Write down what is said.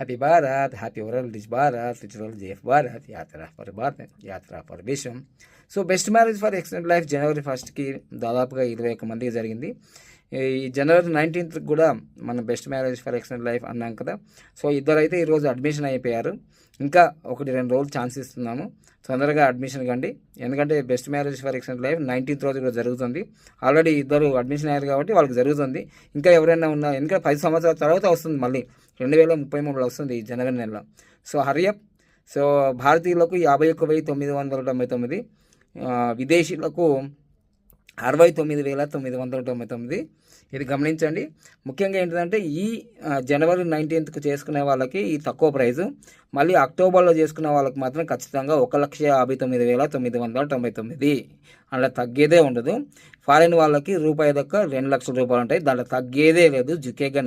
Happy Bharat, happy world rich Bharat, rich world JF Bharat, yatra for Bharat, yatra for విశ్వం. So best marriage for extend life జనవరి 1కి దాదాపుగా 21 మందికి జరిగింది. ఈ జనవరి 19th కూడా మన best marriage for extend life అన్నాం కదా. సో ఇద్దరైతే ఈరోజు అడ్మిషన్ అయిపోయారు. ఇంకా 1-2 రోజులు ఛాన్స్ ఇస్తున్నాము, తొందరగా అడ్మిషన్ కండి. ఎందుకంటే best marriage for extend life 19th రోజు కూడా జరుగుతుంది. ఆల్రెడీ ఇద్దరు అడ్మిషన్ అయ్యారు కాబట్టి వాళ్ళకి జరుగుతుంది. ఇంకా ఎవరైనా ఉన్నా, ఎందుకంటే 10 సంవత్సరాల తర్వాత వస్తుంది, మళ్ళీ 2033లో వస్తుంది ఈ జనవరి నెలలో. So hurry up. సో భారతీయులకు 51,999, విదేశీయులకు 69,999. ఇది గమనించండి. ముఖ్యంగా ఏంటంటే ఈ జనవరి 19th చేసుకునే వాళ్ళకి ఈ తక్కువ ప్రైజు, మళ్ళీ అక్టోబర్లో చేసుకునే వాళ్ళకి మాత్రం ఖచ్చితంగా 1,59,999. అలా తగ్గేదే ఉండదు. ఫారిన్ వాళ్ళకి రూపాయి దక్క 2 లక్షల రూపాయలు ఉంటాయి, దాంట్లో తగ్గేదే లేదు. జుకేగా